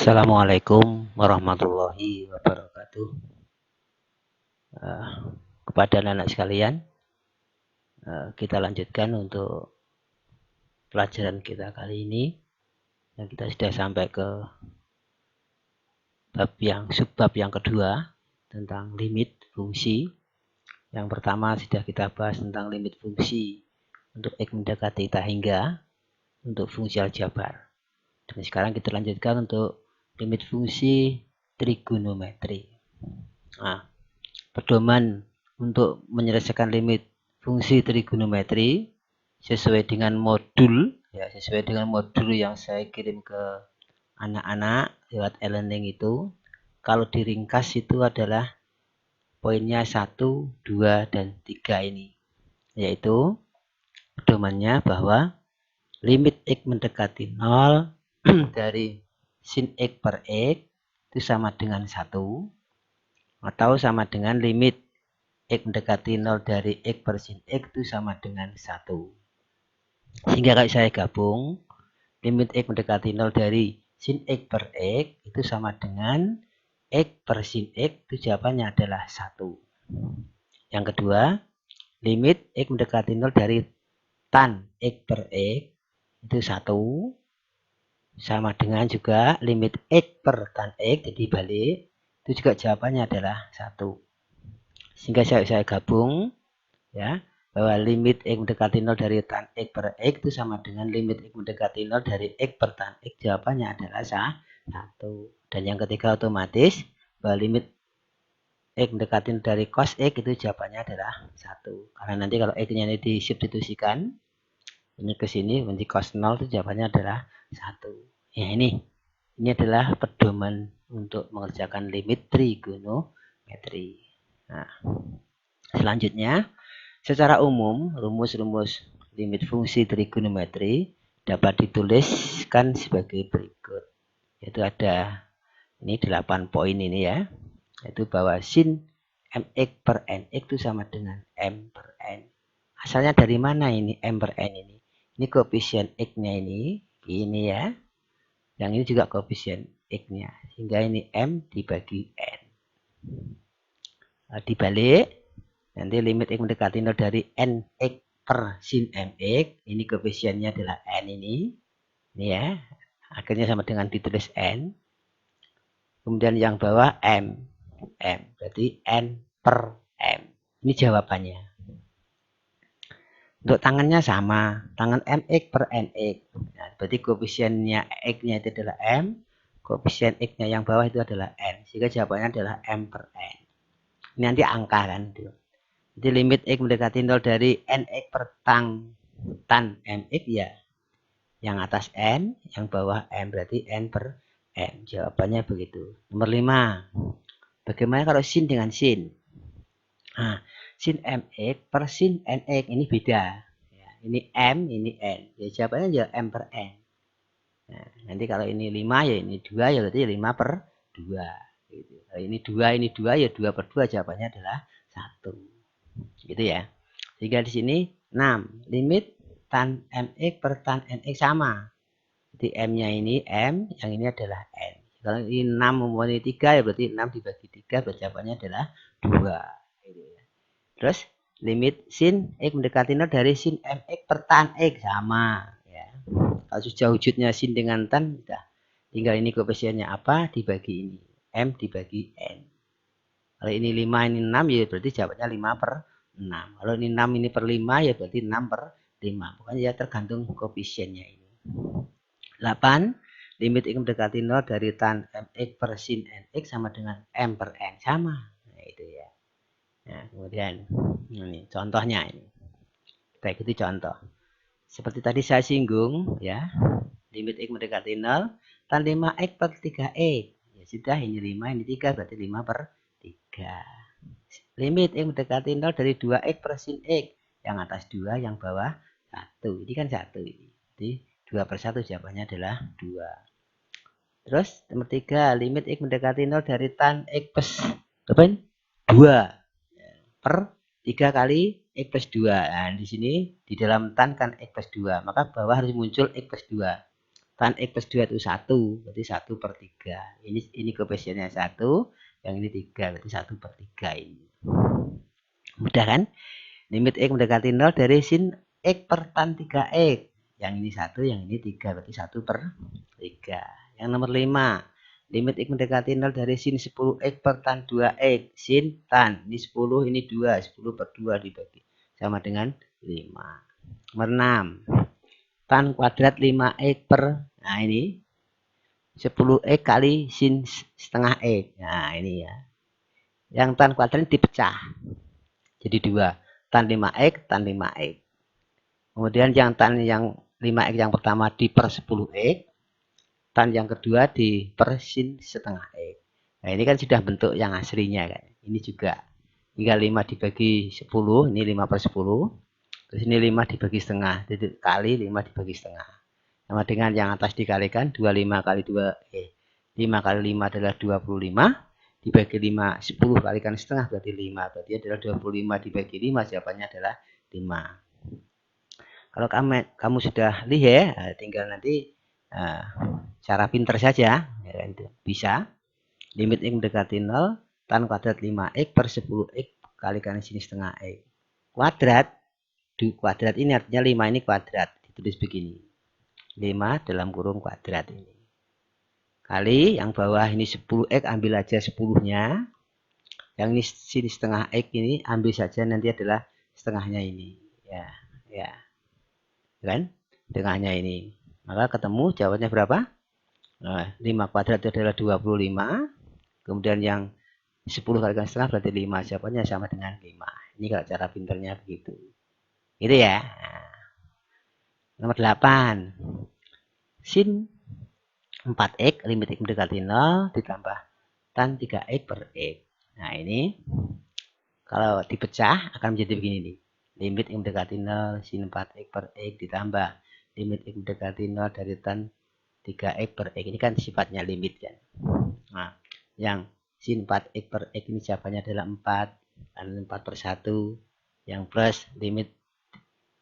Assalamualaikum warahmatullahi wabarakatuh. Eh, Kepada anak sekalian, kita lanjutkan untuk pelajaran kita kali ini. Dan kita sudah sampai ke subbab yang kedua tentang limit fungsi. Yang pertama sudah kita bahas tentang limit fungsi untuk X mendekati tak hingga untuk fungsi aljabar. Dan sekarang kita lanjutkan untuk limit fungsi trigonometri. Nah, pedoman untuk menyelesaikan limit fungsi trigonometri sesuai dengan modul yang saya kirim ke anak-anak lewat e-learning itu. Kalau diringkas itu adalah poinnya 1, 2, dan 3 ini, yaitu pedomannya bahwa limit X mendekati 0 dari sin X per X itu sama dengan 1, atau sama dengan limit X mendekati 0 dari X per sin X itu sama dengan 1. Sehingga kalau saya gabung, limit X mendekati 0 dari sin X per X itu sama dengan X per sin X, itu jawabannya adalah 1. Yang kedua, limit X mendekati 0 dari tan X per X itu 1, sama dengan juga limit X per tan X, jadi balik, itu juga jawabannya adalah 1. Sehingga saya gabung, ya, bahwa limit X mendekati 0 dari tan X per X itu sama dengan limit X mendekati 0 dari X per tan X, jawabannya adalah 1. Dan yang ketiga otomatis bahwa limit X mendekati dari cos X itu jawabannya adalah 1. Karena nanti kalau X-nya ini disubstitusikan, ini ke sini, nanti cos 0 itu jawabannya adalah 1. Ya, ini adalah pedoman untuk mengerjakan limit trigonometri. Nah, selanjutnya, secara umum, rumus-rumus limit fungsi trigonometri dapat dituliskan sebagai berikut. Yaitu ada ini 8 poin ini ya. Yaitu bahwa sin mx per nx itu sama dengan m per n. Asalnya dari mana ini m per n ini? Ini koefisien x-nya ini ya. Yang ini juga koefisien x-nya. Sehingga ini m dibagi n. Dibalik, nanti limit x mendekati 0 dari nx per sin mx, ini koefisiennya adalah n ini ya, akhirnya sama dengan ditulis n. Kemudian yang bawah m, berarti n per m. Ini jawabannya. Untuk tangannya sama, tangan mx per nx. Nah, berarti koefisiennya x-nya itu adalah m, koefisien x-nya yang bawah itu adalah n. Sehingga jawabannya adalah m per n. Ini nanti angka kan. Jadi limit x mendekati 0 dari nx per tan mx ya. Yang atas n, yang bawah m, berarti n per m. Jawabannya begitu. Nomor 5. Bagaimana kalau sin dengan sin? Nah, sin mx per sin nx ini beda. Ya, ini m, ini n. Ya, jawabannya ya m per n. Nah, nanti kalau ini 5 ya ini 2 ya berarti 5 per 2. Gitu. Kalau ini 2, ini 2 ya 2 per 2, jawabannya adalah 1. Gitu ya. Sehingga di sini 6. Limit tan mx per tan nx sama. Jadi m-nya ini m, yang ini adalah n. Kalau ini 6 mempunyai 3 ya berarti 6 dibagi 3, berarti jawabannya adalah 2. Gitu ya. Terus limit sin x mendekati 0 dari sin mx per tan x sama. Ya. Kalau sudah wujudnya sin dengan tan, sudah tinggal ini koefisiennya apa dibagi ini. M dibagi n. Kalau ini 5, ini 6 ya berarti jawabannya 5 per 6. Kalau ini 6 ini per 5 ya berarti 6 per 5. Pokoknya ya tergantung koefisiennya ini. 8. Limit x mendekati 0 dari tan mx per sin nx sama dengan m per n. Sama. Nah, itu ya. Nah, kemudian ini contohnya ini. Kita ikuti contoh. Seperti tadi saya singgung ya. Limit x mendekati 0 tan 5x per 3x. Ya sudah, ini 5, ini 3 berarti 5 per 3. Limit x mendekati 0 dari 2x per sin x. Yang atas 2, yang bawah 1. Ini kan 1 ini. Jadi 2 per 1 jawabannya adalah 2. Terus nomor 3, limit x mendekati 0 dari tan x plus 2 per 3 kali x plus 2. Nah, di sini di dalam tan kan x plus 2. Maka bawah harus muncul x plus 2. tan X plus 2 itu 1, berarti 1/3. Ini koefisiennya 1, yang ini 3, berarti 1/3 ini. Mudah kan? Limit X mendekati 0 dari sin X per tan 3X. Yang ini 1, yang ini 3, berarti 1/3. Yang nomor 5. Limit X mendekati 0 dari sin 10X per tan 2X. Sin tan, ini 10, ini 2. 10/2 dibagi. Sama dengan 5. Nomor 6. Tan kuadrat 5X per, nah ini 10X kali sin setengah X. Nah ini ya. Yang tan kuadrat dipecah. Jadi 2. Tan 5X, tan 5X. Kemudian yang tan yang 5X yang pertama di per 10X. Tan yang kedua di per sin setengah X. Nah ini kan sudah bentuk yang aslinya kan. Ini juga. Tinggal 5 dibagi 10. Ini 5/10. Terus ini 5 dibagi setengah. Jadi kali 5 dibagi setengah. Sama dengan yang atas dikalikan 25 kali 2. 5 kali 5 adalah 25. Dibagi 5, 10 kalikan setengah berarti 5. Berarti adalah 25 dibagi 5, jawabannya adalah 5. Kalau kamu sudah lihat, tinggal nanti cara pinter saja. Bisa. Limit X mendekati 0, tan kuadrat 5X per 10X kalikan sin setengah X. Kuadrat. Kuadrat ini artinya 5 ini kuadrat. Ditulis begini. 5 dalam kurung kuadrat ini. Kali yang bawah ini 10X, ambil aja 10-nya. Yang ini sin setengah X ini ambil saja nanti adalah setengahnya ini. Ya. Kan? Setengahnya ini. Maka ketemu jawabannya berapa? Nah, 5 kuadrat itu adalah 25. Kemudian yang 10 kalikan setengah berarti 5. Jawabannya sama dengan 5. Ini kalau cara pinternya begitu. Gitu ya. Nomor 8. Sin 4X limit X mendekati 0 ditambah tan 3X per X. Nah ini kalau dipecah akan menjadi begini nih. Limit X mendekati 0 sin 4X per X ditambah limit X mendekati 0 dari tan 3X per X. Ini kan sifatnya limit kan. Nah yang sin 4X per X ini jawabannya adalah 4. Dan 4/1. Yang plus limit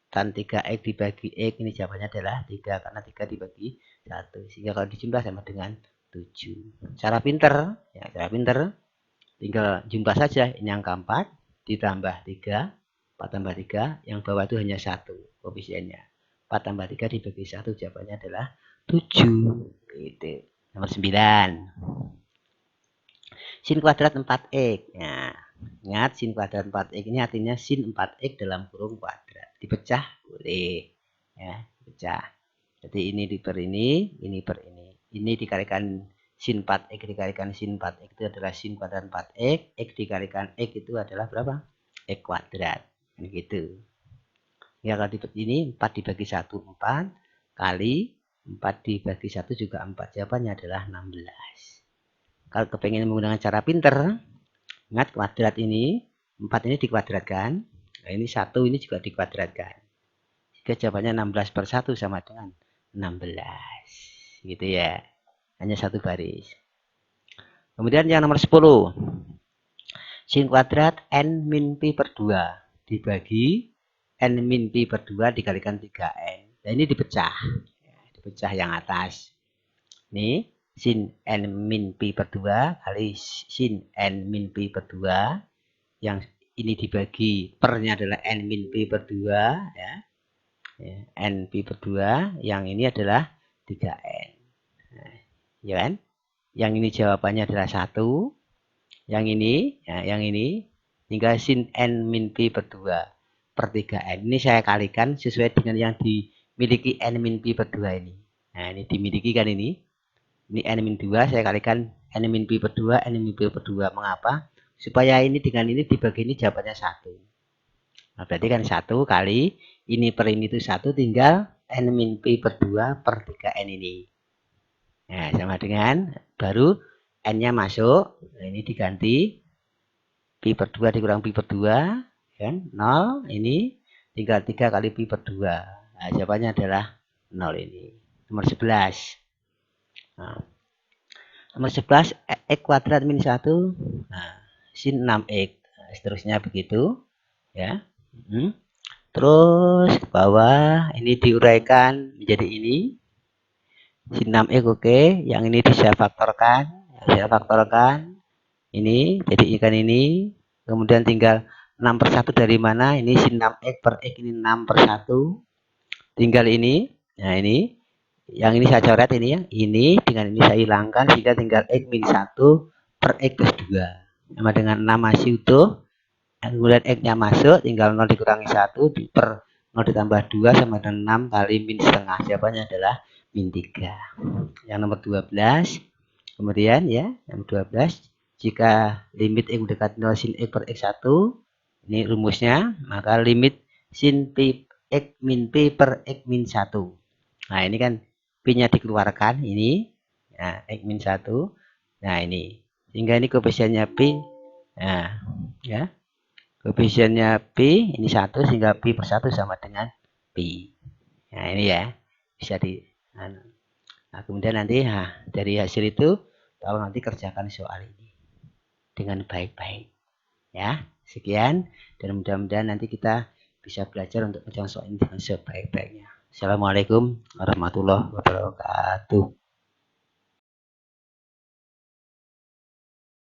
tan 3X dibagi X ini jawabannya adalah 3. Karena 3 dibagi 1. Sehingga kalau dijumlah sama dengan 7. Cara pinter. Ya, cara pinter. Tinggal jumlah saja. Ini angka 4. Ditambah 3. 4 tambah 3. Yang bawah itu hanya 1. Koefisiennya. 4 tambah 3 dibagi 1. Jawabannya adalah 7. Gitu. Nomor 9. Sin kuadrat 4X. Nah, ingat sin kuadrat 4X ini artinya sin 4X dalam kurung kuadrat. Dipecah boleh. Ya, dipecah. Jadi ini per ini per ini. Ini dikalikan sin 4X dikalikan sin 4X itu adalah sin kuadrat 4X. X dikalikan X itu adalah berapa? X kuadrat. Begitu. Ya kalau ini 4 dibagi 1 4 kali 4 dibagi 1 juga 4. Jawabannya adalah 16. Kalau kepengen menggunakan cara pinter, ingat kuadrat ini 4 ini dikuadratkan. Nah, ini 1 ini juga dikuadratkan. Jika jawabannya 16/1 sama dengan 16. Gitu ya. Hanya satu baris. Kemudian yang nomor 10. Sin kuadrat n min pi per 2 dibagi n min pi per 2 dikalikan 3n. Nah ini dipecah. Dipecah yang atas. Ini sin n min pi per 2 kali sin n min pi per 2. Yang ini dibagi pernya adalah n min pi per 2 ya. N pi per 2, yang ini adalah 3n. Nah, ya kan? Yang ini jawabannya adalah 1. Yang ini, ya, yang ini tinggal sin n min pi per 2 per 3n. Ini saya kalikan sesuai dengan yang dimiliki n min pi per 2 ini. Nah, ini dimiliki kan ini. Ini n min 2 saya kalikan n min pi per 2, n min pi per 2. Mengapa? Supaya ini dengan ini dibagi ini jawabannya 1. Nah, berarti kan 1 kali ini per ini itu 1 tinggal n min pi per 2 per 3n ini. Nah, sama dengan baru n-nya masuk. Nah, ini diganti pi per 2 dikurang pi per 2 kan 0 ini tinggal 3 kali pi per 2. Nah, jawabannya adalah 0 ini. Nomor 11. Nah, nomor 11 x kuadrat min 1 nah, sin 6x. Nah, seterusnya begitu ya. Terus bawah ini diuraikan menjadi ini. Sin 6X oke. Yang ini bisa faktorkan. Saya faktorkan. Ini, jadi ikan ini. Kemudian tinggal 6 per 1 dari mana? Ini sin 6X per X ini 6 per 1. Tinggal ini. Nah ini. Yang ini saya coret ini ya. Ini dengan ini saya hilangkan. Sehingga tinggal X min 1 per X plus 2. Sama dengan 6 masih utuh. Kemudian X-nya masuk. Tinggal 0 dikurangi 1 per 0 ditambah 2 sama dengan 6 kali min setengah. Jawabannya adalah min 3. Yang nomor 12. Kemudian ya, yang 12. Jika limit X dekat 0 sin X per X1. Ini rumusnya. Maka limit sin P X min P per X min 1. Nah ini kan P-nya dikeluarkan. Ini. Nah, X min 1. Nah ini. Sehingga ini koefisiennya P. Nah ya. Koefisiennya P ini 1 sehingga P per 1 sama dengan P. Nah ini ya. Bisa di. Nah kemudian nanti dari hasil itu tolong nanti kerjakan soal ini dengan baik-baik. Ya, sekian. Dan mudah-mudahan nanti kita bisa belajar untuk menjawab soal ini dengan sebaik-baiknya. Assalamualaikum warahmatullahi wabarakatuh.